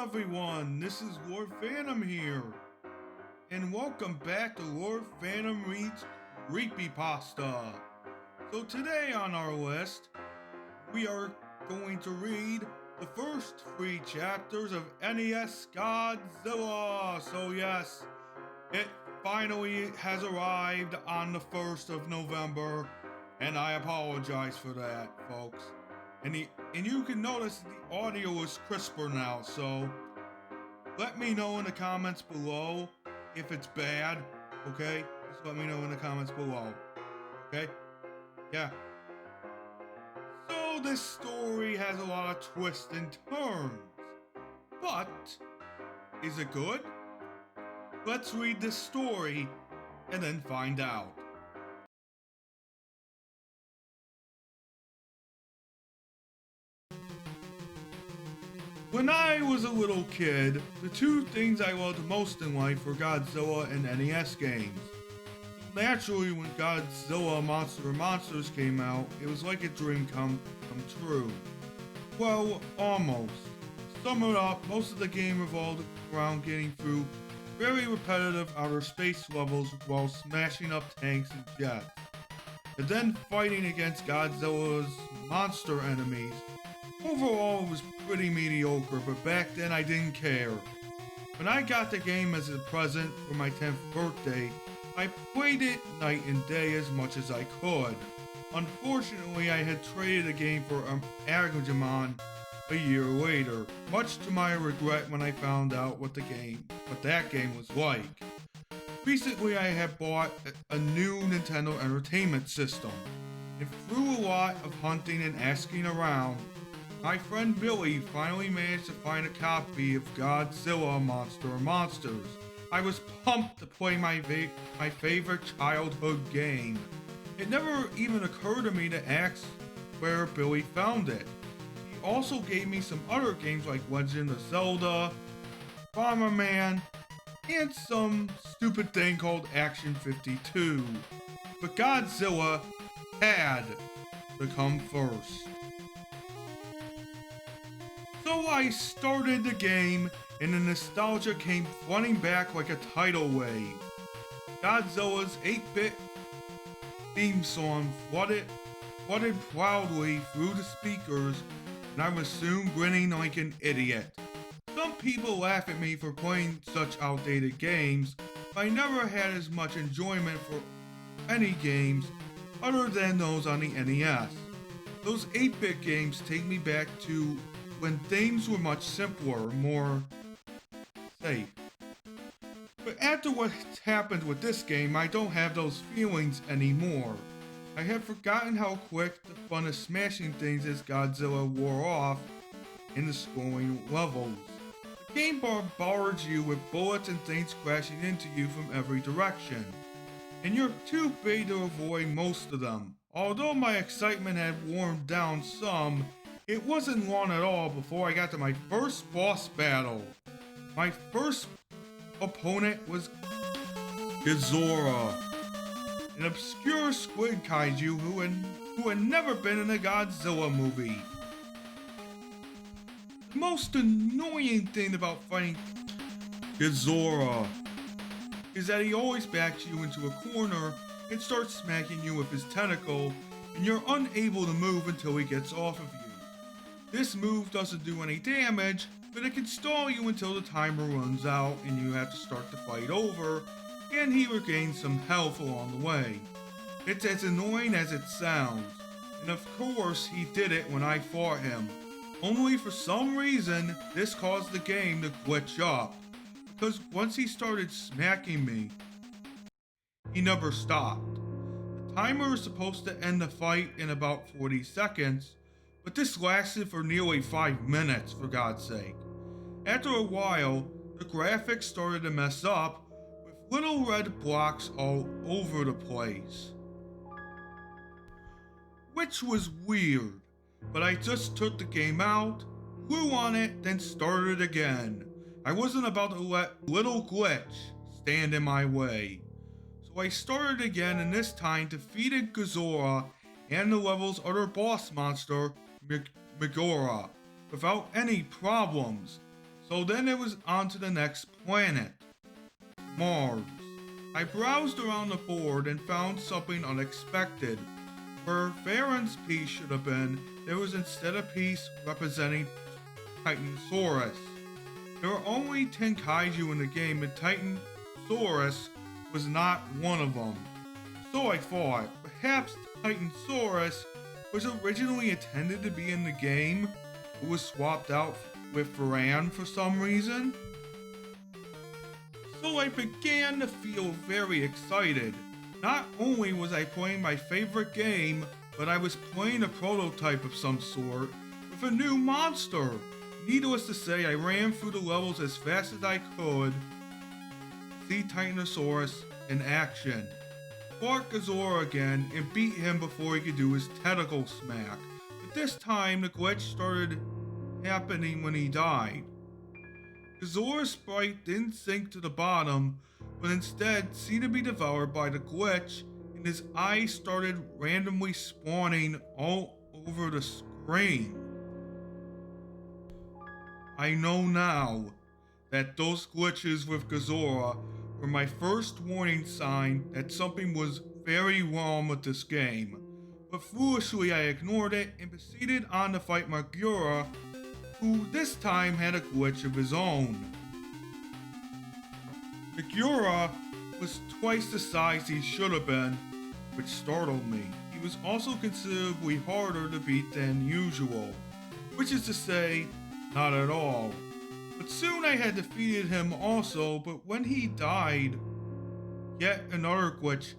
everyone, this is Lord Phantom here, and welcome back to Lord Phantom Reads Creepypasta. So today on our list, we are going to read the first 3 chapters of NES Godzilla. So yes, it finally has arrived on the 1st of November, and I apologize for that, folks. And you can notice the audio is crisper now, so let me know in the comments below if it's bad, okay? Just let me know in the comments below, okay? Yeah. So this story has a lot of twists and turns, but is it good? Let's read this story and then find out. When I was a little kid, the 2 things I loved most in life were Godzilla and NES games. Naturally, when Godzilla Monsters came out, it was like a dream come true. Well, almost. To sum it up, most of the game revolved around getting through very repetitive outer space levels while smashing up tanks and jets, and then fighting against Godzilla's monster enemies. Overall, it was pretty mediocre, but back then I didn't care. When I got the game as a present for my 10th birthday, I played it night and day as much as I could. Unfortunately, I had traded the game for Agumon a year later, much to my regret when I found out what that game was like. Recently, I had bought a new Nintendo Entertainment System, and through a lot of hunting and asking around, my friend Billy finally managed to find a copy of Godzilla Monsters. I was pumped to play my favorite childhood game. It never even occurred to me to ask where Billy found it. He also gave me some other games like Legend of Zelda, Bomberman, and some stupid thing called Action 52. But Godzilla had to come first. So I started the game, and the nostalgia came flooding back like a tidal wave. Godzilla's 8-bit theme song flooded proudly through the speakers, and I was soon grinning like an idiot. Some people laugh at me for playing such outdated games, but I never had as much enjoyment for any games other than those on the NES. Those 8-bit games take me back to when things were much simpler, more safe. But after what's happened with this game, I don't have those feelings anymore. I have forgotten how quick the fun of smashing things as Godzilla wore off in the scrolling levels. The game bombards you with bullets and things crashing into you from every direction, and you're too big to avoid most of them. Although my excitement had warmed down some, it wasn't long at all before I got to my first boss battle. My first opponent was Godzilla, an obscure squid kaiju who had never been in a Godzilla movie. The most annoying thing about fighting Godzilla is that he always backs you into a corner and starts smacking you with his tentacle, and you're unable to move until he gets off of you. This move doesn't do any damage, but it can stall you until the timer runs out and you have to start the fight over, and he regains some health along the way. It's as annoying as it sounds, and of course he did it when I fought him. Only for some reason, this caused the game to glitch up, because once he started smacking me, he never stopped. The timer is supposed to end the fight in about 40 seconds, but this lasted for nearly 5 minutes, for God's sake. After a while, the graphics started to mess up, with little red blocks all over the place. Which was weird, but I just took the game out, flew on it, then started again. I wasn't about to let little glitch stand in my way. So I started again, and this time defeated Godzilla and the level's other boss monster, Megora, without any problems. So then it was on to the next planet, Mars. I browsed around the board and found something unexpected. Where Varen's piece should have been, there was instead a piece representing Titanosaurus. There were only 10 kaiju in the game, and Titanosaurus was not one of them. So I thought, perhaps Titanosaurus was originally intended to be in the game, but was swapped out with Varan for some reason. So I began to feel very excited. Not only was I playing my favorite game, but I was playing a prototype of some sort with a new monster. Needless to say, I ran through the levels as fast as I could to see Titanosaurus in action. Fought Godzilla again and beat him before he could do his tentacle smack. But this time the glitch started happening when he died. Godzilla's sprite didn't sink to the bottom, but instead seemed to be devoured by the glitch, and his eyes started randomly spawning all over the screen. I know now that those glitches with Godzilla were my first warning sign that something was very wrong with this game, but foolishly I ignored it and proceeded on to fight Myuu, who this time had a glitch of his own. Myuu was twice the size he should have been, which startled me. He was also considerably harder to beat than usual, which is to say, not at all. But soon I had defeated him also, but when he died, yet another glitch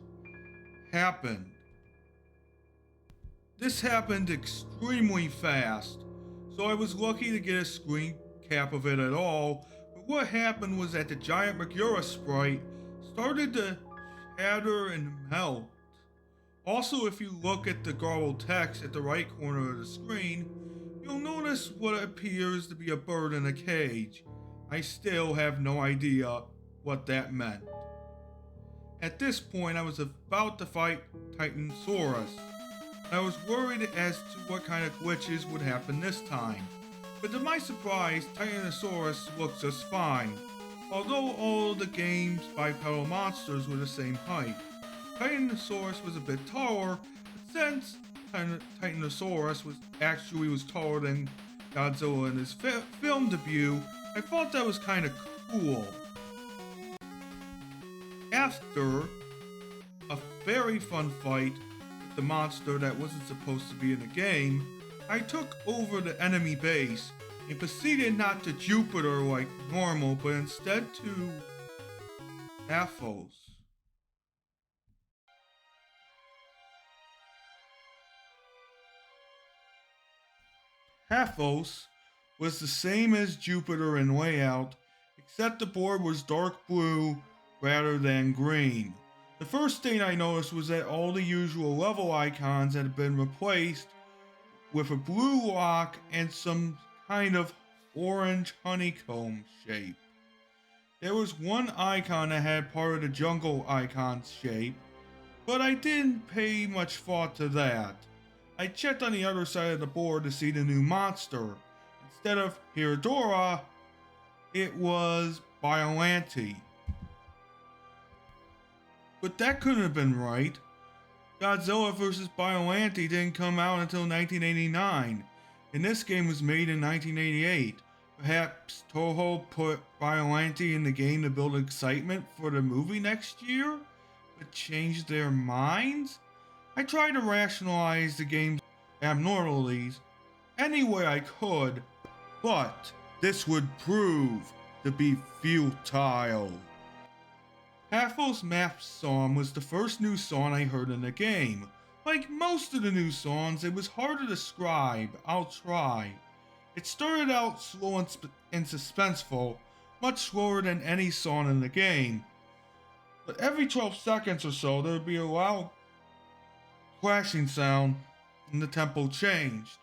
happened. This happened extremely fast, so I was lucky to get a screen cap of it at all, but what happened was that the giant Myuu sprite started to shatter and melt. Also, if you look at the garbled text at the right corner of the screen, you'll notice what appears to be a bird in a cage. I still have no idea what that meant. At this point, I was about to fight Titanosaurus. I was worried as to what kind of glitches would happen this time. But to my surprise, Titanosaurus looked just fine. Although all of the game's bipedal monsters were the same height. Titanosaurus was a bit taller, but since Titanosaurus was taller than Godzilla in his film debut, I thought that was kind of cool. After a very fun fight with the monster that wasn't supposed to be in the game, I took over the enemy base and proceeded not to Jupiter like normal, but instead to Athos. Athos was the same as Jupiter in layout, except the board was dark blue rather than green. The first thing I noticed was that all the usual level icons had been replaced with a blue lock and some kind of orange honeycomb shape. There was one icon that had part of the jungle icon's shape, but I didn't pay much thought to that. I checked on the other side of the board to see the new monster. Instead of Hiradora, it was Biollante. But that couldn't have been right. Godzilla vs. Biollante didn't come out until 1989, and this game was made in 1988. Perhaps Toho put Biollante in the game to build excitement for the movie next year, but changed their minds? I tried to rationalize the game's abnormalities any way I could, but this would prove to be futile. Athos' map song was the first new song I heard in the game. Like most of the new songs, it was hard to describe. I'll try. It started out slow and suspenseful, much slower than any song in the game. But every 12 seconds or so, there would be a loud clashing sound and the tempo changed.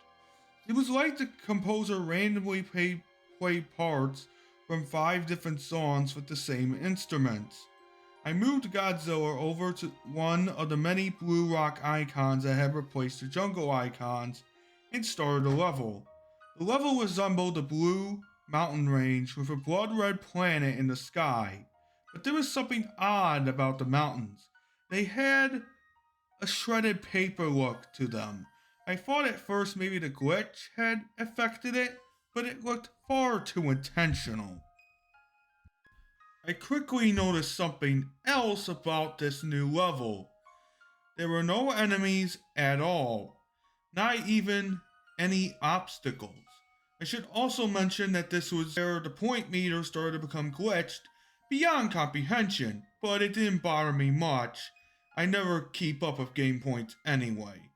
It was like the composer randomly played parts from 5 different songs with the same instruments. I moved Godzilla over to one of the many blue rock icons that had replaced the jungle icons and started the level. The level resembled the blue mountain range with a blood red planet in the sky. But there was something odd about the mountains. They had a shredded paper look to them. I thought at first maybe the glitch had affected it, but it looked far too intentional. I quickly noticed something else about this new level. There were no enemies at all, not even any obstacles. I should also mention that this was where the point meter started to become glitched beyond comprehension, but it didn't bother me much. I never keep up with game points anyway.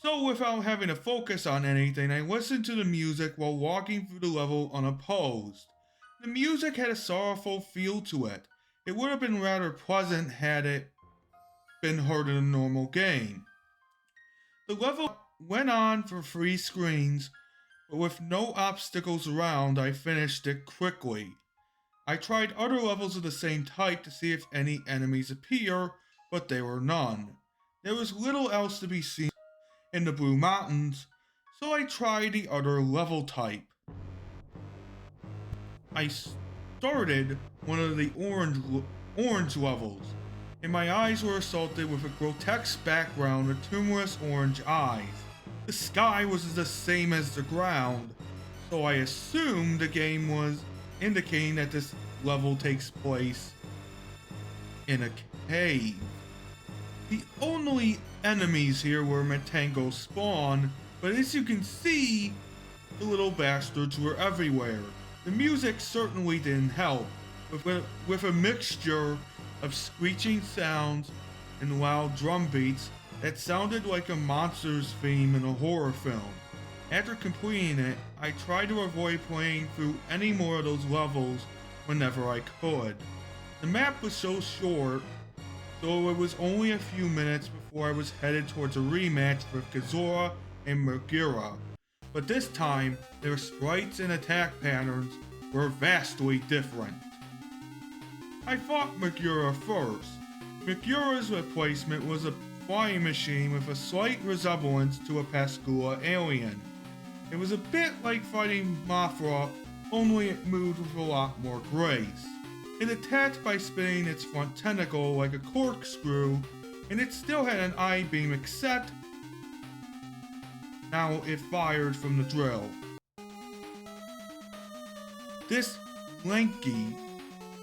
So without having to focus on anything, I listened to the music while walking through the level unopposed. The music had a sorrowful feel to it. It would have been rather pleasant had it been heard in a normal game. The level went on for 3 screens, but with no obstacles around, I finished it quickly. I tried other levels of the same type to see if any enemies appear, but there were none. There was little else to be seen in the Blue Mountains, so I tried the other level type. I started one of the orange levels, and my eyes were assaulted with a grotesque background with tumorous orange eyes. The sky was the same as the ground, so I assumed the game was indicating that this level takes place in a cave. The only enemies here were Matango spawn, but as you can see, the little bastards were everywhere. The music certainly didn't help, with a mixture of screeching sounds and loud drum beats that sounded like a monster's theme in a horror film. After completing it, I tried to avoid playing through any more of those levels whenever I could. The map was so short, so it was only a few minutes before I was headed towards a rematch with Godzilla and Megura. But this time, their sprites and attack patterns were vastly different. I fought Megura first. Megura's replacement was a flying machine with a slight resemblance to a Pascua alien. It was a bit like fighting Mothra, only it moved with a lot more grace. It attacked by spinning its front tentacle like a corkscrew, and it still had an eye beam except now it fired from the drill. This lanky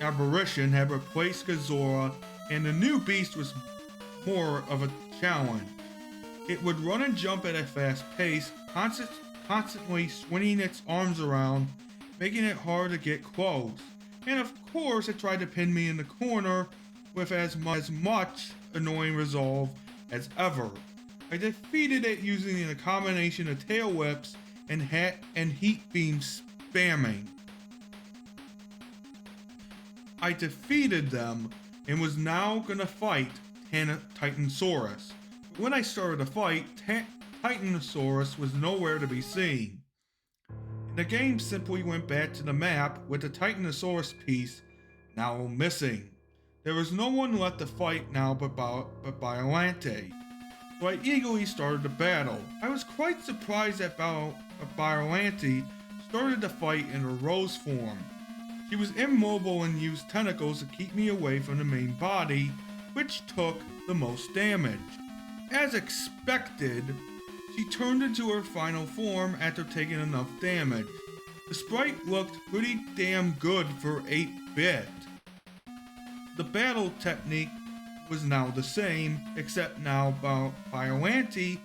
apparition had replaced Godzilla, and the new beast was more of a challenge. It would run and jump at a fast pace, constantly swinging its arms around, making it hard to get close. And of course, it tried to pin me in the corner with as much annoying resolve as ever. I defeated it using a combination of tail whips and heat beam spamming. I defeated them and was now gonna fight Titanosaurus. But when I started the fight, Titanosaurus was nowhere to be seen. And the game simply went back to the map with the Titanosaurus piece now missing. There was no one left to fight now but Biollante. So I eagerly started the battle. I was quite surprised that Biollante started the fight in her rose form. She was immobile and used tentacles to keep me away from the main body, which took the most damage. As expected, she turned into her final form after taking enough damage. The sprite looked pretty damn good for 8-bit. The battle technique was now the same, except now Biollante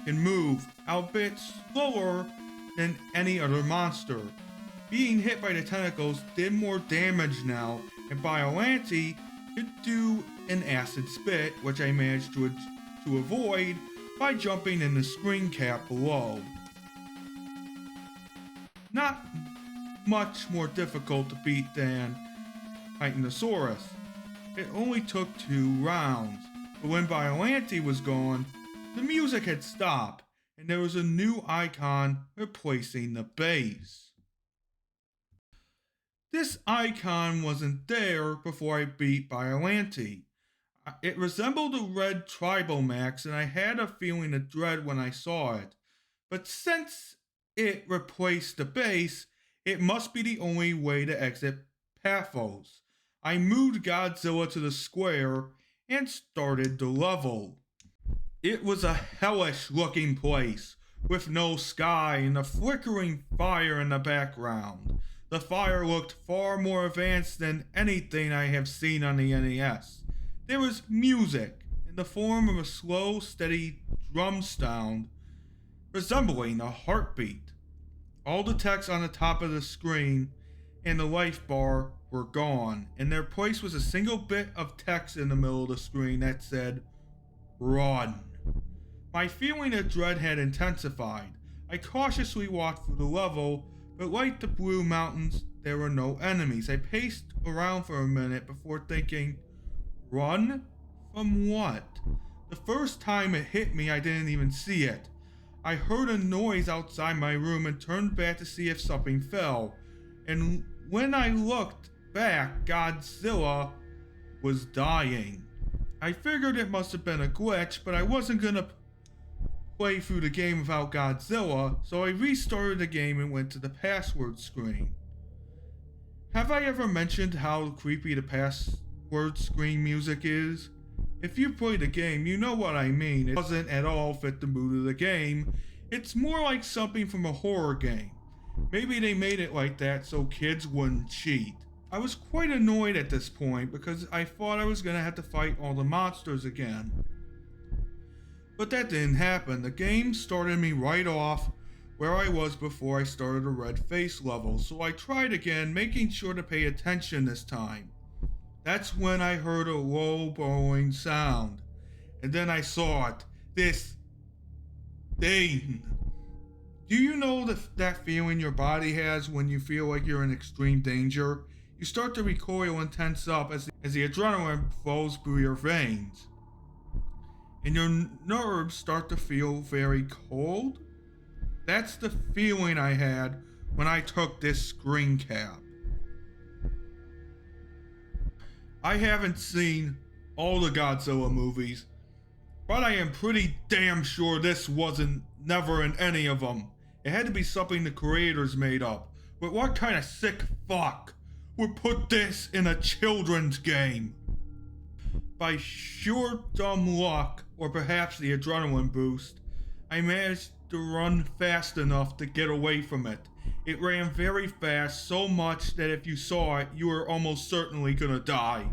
can move, albeit slower than any other monster. Being hit by the tentacles did more damage now, and Biollante could do an acid spit, which I managed to avoid by jumping in the screen cap below. Not much more difficult to beat than Titanosaurus. It only took 2 rounds, but when Biollante was gone, the music had stopped, and there was a new icon replacing the base. This icon wasn't there before I beat Biollante. It resembled a red Tribal Max, and I had a feeling of dread when I saw it. But since it replaced the base, It must be the only way to exit Paphos. I moved Godzilla to the square and started the level. It was a hellish looking place, with no sky and a flickering fire in the background. The fire looked far more advanced than anything I have seen on the NES. There was music, in the form of a slow, steady drum sound, resembling a heartbeat. All the text on the top of the screen and the life bar were gone, and their place was a single bit of text in the middle of the screen that said, "Run." My feeling of dread had intensified. I cautiously walked through the level, but like the Blue Mountains, there were no enemies. I paced around for a minute before thinking, run? From what? The first time it hit me, I didn't even see it. I heard a noise outside my room and turned back to see if something fell. And when I looked back, Godzilla was dying. I figured it must have been a glitch, but I wasn't gonna play through the game without Godzilla, so I restarted the game and went to the password screen. Have I ever mentioned how creepy the password screen music is? If you play the game, you know what I mean. It doesn't at all fit the mood of the game. It's more like something from a horror game. Maybe they made it like that so kids wouldn't cheat. I was quite annoyed at this point because I thought I was gonna have to fight all the monsters again. But that didn't happen. The game started me right off where I was before I started a red face level, so I tried again, making sure to pay attention this time. That's when I heard a low bowing sound, and then I saw it. This thing. Do you know that feeling your body has when you feel like you're in extreme danger? You start to recoil and tense up as the adrenaline flows through your veins, and your nerves start to feel very cold. That's the feeling I had when I took this screen cap. I haven't seen all the Godzilla movies, but I am pretty damn sure this wasn't never in any of them. It had to be something the creators made up. But what kind of sick fuck would put this in a children's game? By sheer dumb luck, or perhaps the adrenaline boost, I managed to run fast enough to get away from it. It ran very fast, so much that if you saw it, you were almost certainly gonna die.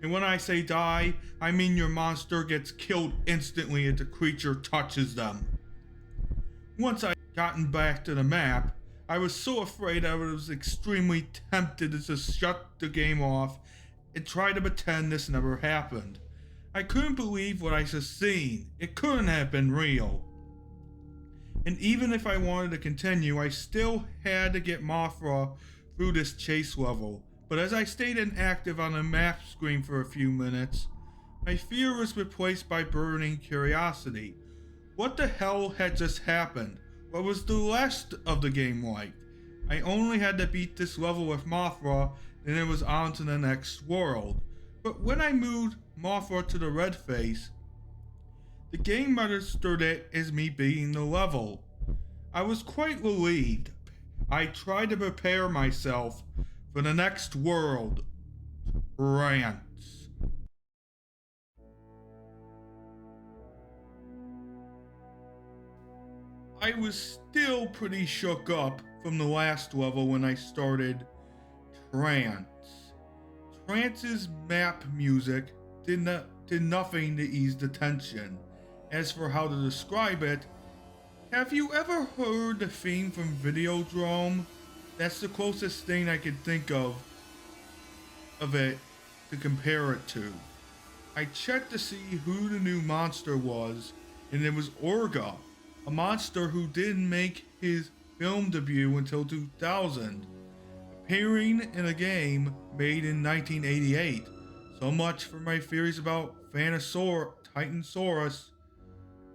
And when I say die, I mean your monster gets killed instantly if the creature touches them. Once I gotten back to the map, I was so afraid I was extremely tempted to just shut the game off and try to pretend this never happened. I couldn't believe what I just seen. It couldn't have been real. And even if I wanted to continue, I still had to get Mothra through this chase level. But as I stayed inactive on the map screen for a few minutes, my fear was replaced by burning curiosity. What the hell had just happened? What was the rest of the game like? I only had to beat this level with Mothra, and it was on to the next world. But when I moved Mothra to the red face, the game registered it as me beating the level. I was quite relieved. I tried to prepare myself for the next world. Rants. I was still pretty shook up from the last level when I started Trance. Trance's map music did nothing to ease the tension. As for how to describe it, have you ever heard the theme from Videodrome? That's the closest thing I could think of it to compare it to. I checked to see who the new monster was, and it was Orga, a monster who didn't make his film debut until 2000, appearing in a game made in 1988. So much for my theories about Titanosaurus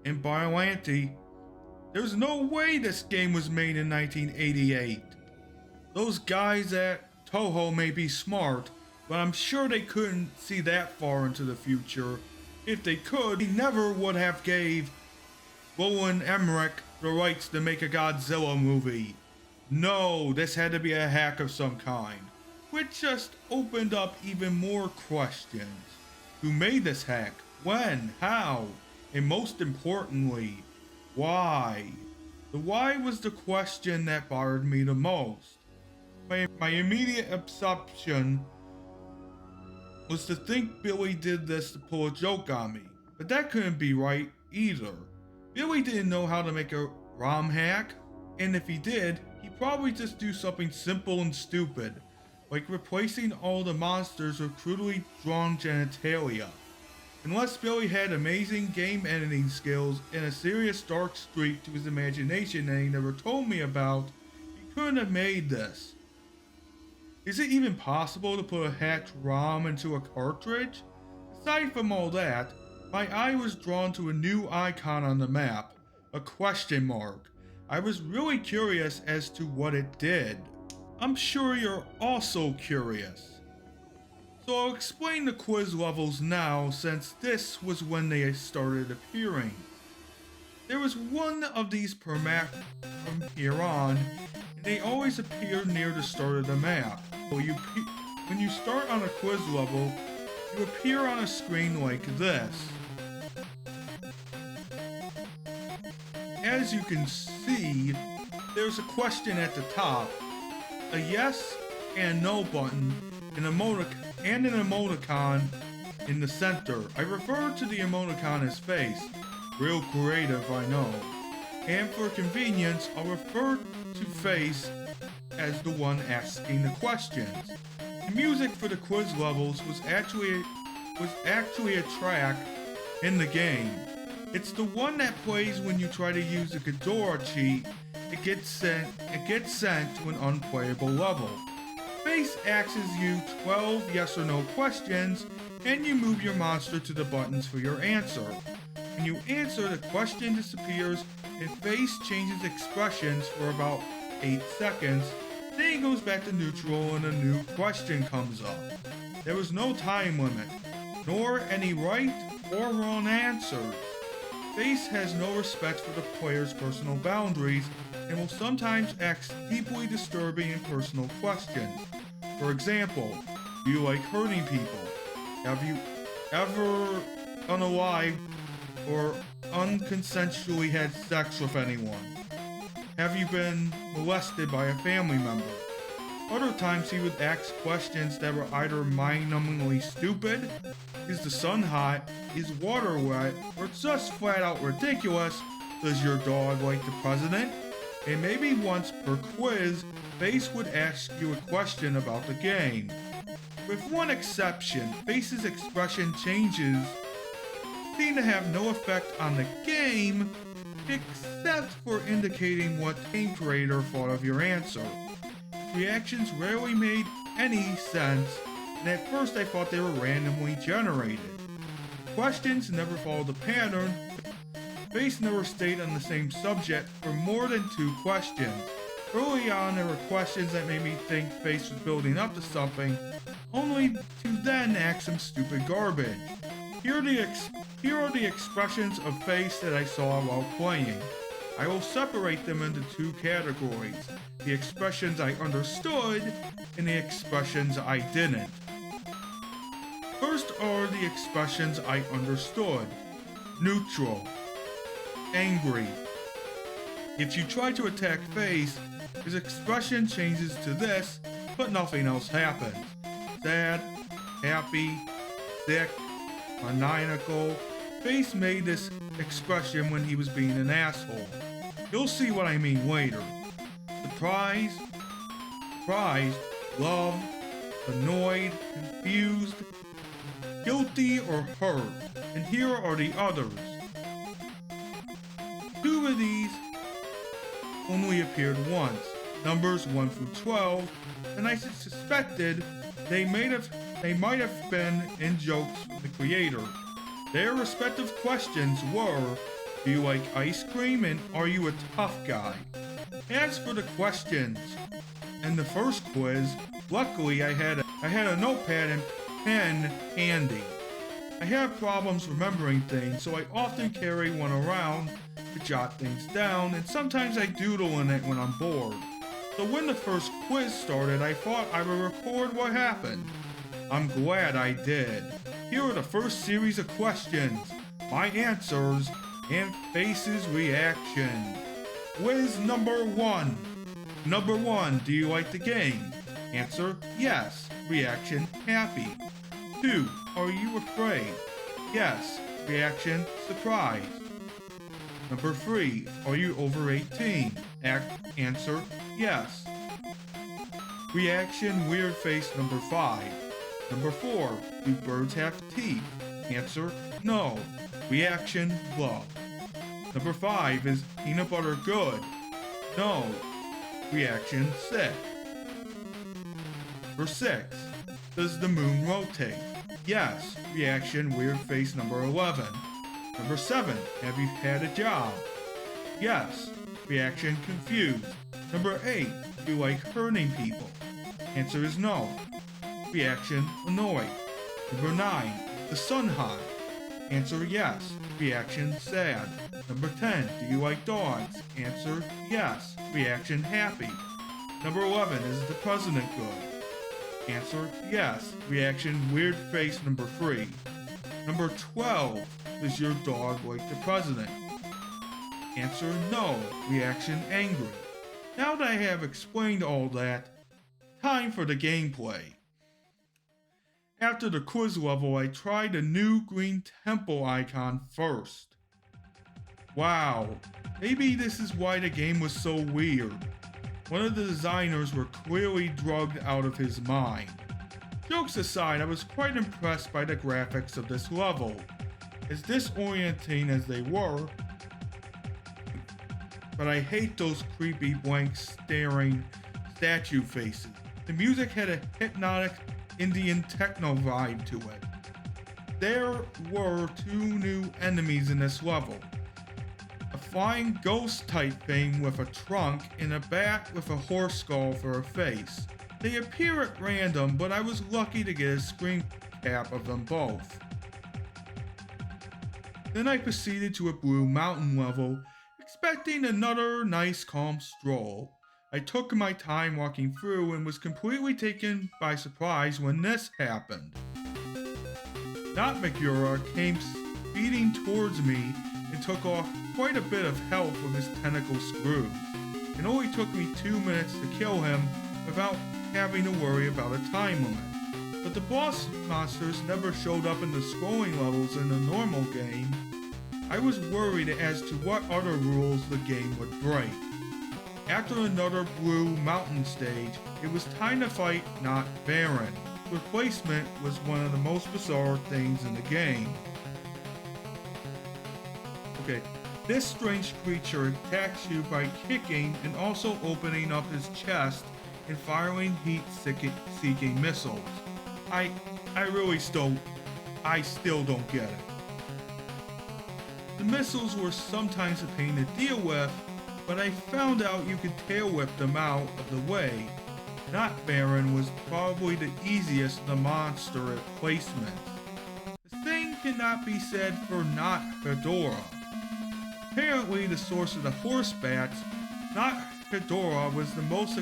and Biollante. There's no way this game was made in 1988. Those guys at Toho may be smart, but I'm sure they couldn't see that far into the future. If they could, they never would have gave Roland Emmerich the rights to make a Godzilla movie. No, this had to be a hack of some kind, which just opened up even more questions. Who made this hack? When? How? And most importantly, why? The why was the question that bothered me the most. My immediate assumption was to think Billy did this to pull a joke on me, but that couldn't be right either. Billy didn't know how to make a ROM hack, and if he did, he'd probably just do something simple and stupid, like replacing all the monsters with crudely drawn genitalia. Unless Billy had amazing game editing skills and a serious dark streak to his imagination that he never told me about, he couldn't have made this. Is it even possible to put a hacked ROM into a cartridge? Aside from all that, my eye was drawn to a new icon on the map, a question mark. I was really curious as to what it did. I'm sure you're also curious. So I'll explain the quiz levels now, since this was when they started appearing. There was one of these per map from here on, and they always appear near the start of the map. When you start on a quiz level, you appear on a screen like this. As you can see, there's a question at the top, a yes and no button, and an emoticon in the center. I refer to the emoticon as face. Real creative, I know. And for convenience, I'll refer to face as the one asking the questions. The music for the quiz levels was actually a track in the game. It's the one that plays when you try to use the Godzilla cheat. It gets sent to an unplayable level. Face asks you 12 yes or no questions, and you move your monster to the buttons for your answer. When you answer, the question disappears, and Face changes expressions for about 8 seconds, then he goes back to neutral and a new question comes up. There was no time limit, nor any right or wrong answers. Face has no respect for the player's personal boundaries and will sometimes ask deeply disturbing and personal questions. For example, do you like hurting people? Have you ever unalived or unconsensually had sex with anyone? Have you been molested by a family member? Other times he would ask questions that were either mind-numbingly stupid, is the sun hot, is water wet, or just flat out ridiculous, does your dog like the president? And maybe once per quiz, Face would ask you a question about the game. With one exception, Face's expression changes seem to have no effect on the game, except for indicating what game creator thought of your answer. Reactions rarely made any sense, and at first I thought they were randomly generated. Questions never followed a pattern. Face never stayed on the same subject for more than 2 questions. Early on, there were questions that made me think Face was building up to something, only to then ask some stupid garbage. Here are the expressions of Face that I saw while playing. I will separate them into 2 categories, the expressions I understood and the expressions I didn't. First are the expressions I understood. Neutral. Angry. If you try to attack Face, his expression changes to this, but nothing else happens. Sad, happy, sick, maniacal. Face made this expression when he was being an asshole. You'll see what I mean later. Surprised, loved, annoyed, confused, guilty, or hurt. And here are the others. 2 of these only appeared once, numbers 1 through 12, and I suspected they might have been in jokes from the creator. Their respective questions were, do you like ice cream and are you a tough guy? As for the questions, in the first quiz, luckily I had a notepad and pen handy. I have problems remembering things, so I often carry one around to jot things down, and sometimes I doodle in it when I'm bored. So when the first quiz started, I thought I would record what happened. I'm glad I did. Here are the first series of questions, my answers, and Face's reaction. Quiz number 1. Number 1, do you like the game? Answer, yes. Reaction, happy. 2, are you afraid? Yes. Reaction, surprised. Number 3, are you over 18? Answer, yes. Reaction, weird face number 5. Number 4, do birds have teeth? Answer, no. Reaction, love. Number 5, is peanut butter good? No. Reaction, sick. Number 6, does the moon rotate? Yes. Reaction, weird face number 11. Number 7, have you had a job? Yes. Reaction, confused. Number 8, do you like hurting people? Answer is no. Reaction, annoyed. Number 9, the sun hot? Answer, yes. Reaction, sad. Number 10, do you like dogs? Answer, yes. Reaction, happy. Number 11, is the president good? Answer, yes. Reaction, weird face number 3. Number 12, does your dog like the president? Answer, no. Reaction, angry. Now that I have explained all that, time for the gameplay. After the quiz level, I tried the new green temple icon first. Wow, maybe this is why the game was so weird. One of the designers were clearly drugged out of his mind. Jokes aside, I was quite impressed by the graphics of this level. As disorienting as they were, but I hate those creepy blank staring statue faces. The music had a hypnotic Indian techno vibe to it. There were 2 new enemies in this level. A flying ghost type thing with a trunk and a bat with a horse skull for a face. They appear at random, but I was lucky to get a screen cap of them both. Then I proceeded to a blue mountain level, expecting another nice calm stroll. I took my time walking through and was completely taken by surprise when this happened. Not-Megura came speeding towards me and took off quite a bit of health with his tentacle screws. It only took me 2 minutes to kill him without having to worry about a time limit. But the boss monsters never showed up in the scrolling levels in the normal game. I was worried as to what other rules the game would break. After another blue mountain stage, it was time to fight Not Baron. Replacement was one of the most bizarre things in the game. Okay, this strange creature attacks you by kicking and also opening up his chest and firing heat-seeking missiles. I still don't get it. The missiles were sometimes a pain to deal with, but I found out you could tail whip them out of the way. Not Baron was probably the easiest of the monster replacements. The same cannot be said for Not Hedorah. Apparently the source of the horse bats, Not Hedorah was the most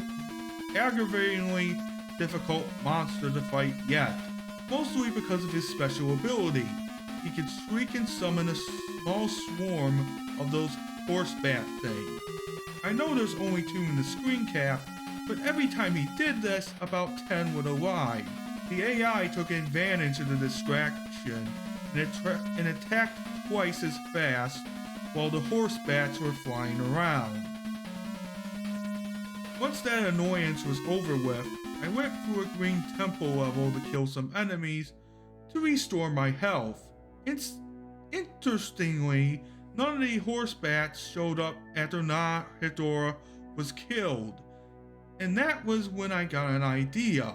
aggravatingly difficult monster to fight yet, mostly because of his special ability. He could shriek and summon a small swarm of those horse bat things. I know there's only 2 in the screen cap, but every time he did this, about 10 would arrive. The AI took advantage of the distraction and attacked twice as fast while the horse bats were flying around. Once that annoyance was over with, I went through a green temple level to kill some enemies to restore my health. Interestingly, none of the horse bats showed up after Not Hedorah was killed. And that was when I got an idea.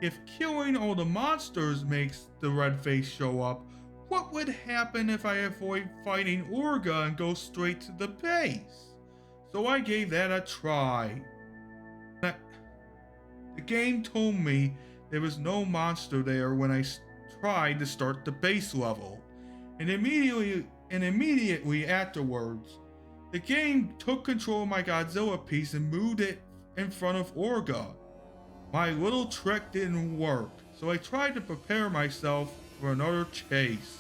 If killing all the monsters makes the red face show up, what would happen if I avoid fighting Orga and go straight to the base? So I gave that a try. The game told me there was no monster there when I tried to start the base level. And immediately afterwards, the game took control of my Godzilla piece and moved it in front of Orga. My little trick didn't work, so I tried to prepare myself for another chase.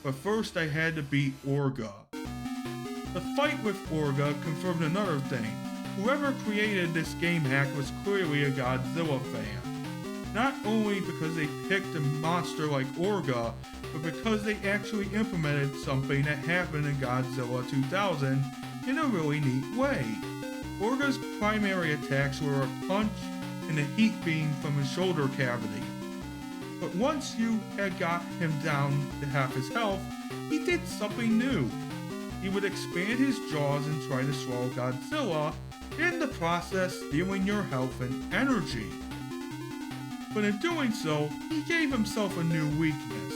But first I had to beat Orga. The fight with Orga confirmed another thing. Whoever created this game hack was clearly a Godzilla fan. Not only because they picked a monster like Orga, but because they actually implemented something that happened in Godzilla 2000 in a really neat way. Orga's primary attacks were a punch and a heat beam from his shoulder cavity. But once you had got him down to half his health, he did something new. He would expand his jaws and try to swallow Godzilla, in the process stealing your health and energy. But in doing so, he gave himself a new weakness.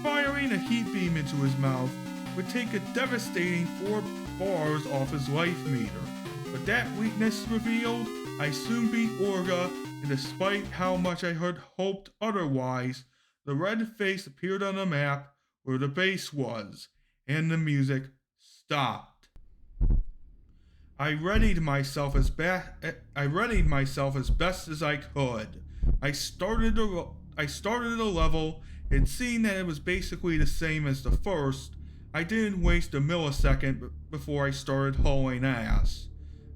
Firing a heat beam into his mouth would take a devastating 4 bars off his life meter. But that weakness revealed, I soon beat Orga, and despite how much I had hoped otherwise, the red face appeared on the map where the base was, and the music stopped. I readied myself as best as I could. I started a level, and seeing that it was basically the same as the first, I didn't waste a millisecond before I started hauling ass.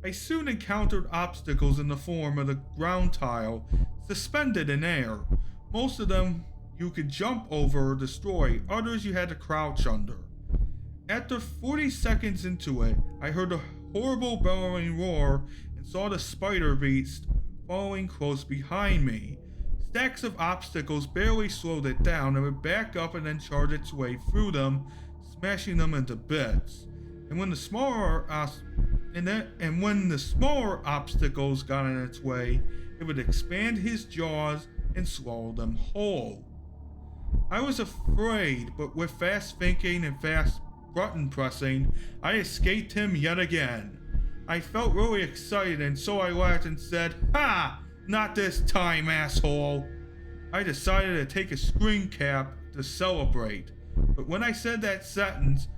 I soon encountered obstacles in the form of the ground tile suspended in air. Most of them you could jump over or destroy, others you had to crouch under. After 40 seconds into it, I heard a horrible bellowing roar and saw the spider beast following close behind me. Stacks of obstacles barely slowed it down and would back up and then charge its way through them, smashing them into bits. And when the smaller obstacles got in its way, it would expand his jaws and swallow them whole. I was afraid, but with fast thinking and fast button pressing, I escaped him yet again. I felt really excited, and so I laughed and said, "Ha! Not this time, asshole!" I decided to take a screen cap to celebrate, but when I said that sentence,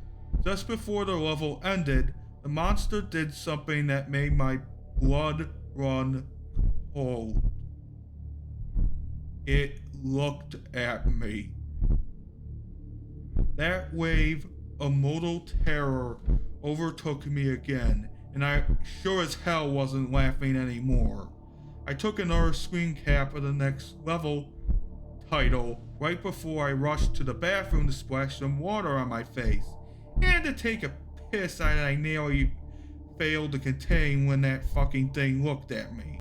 just before the level ended, the monster did something that made my blood run cold. It looked at me. That wave of mortal terror overtook me again, and I sure as hell wasn't laughing anymore. I took another screen cap of the next level title right before I rushed to the bathroom to splash some water on my face, and to take a piss that I nearly failed to contain when that fucking thing looked at me.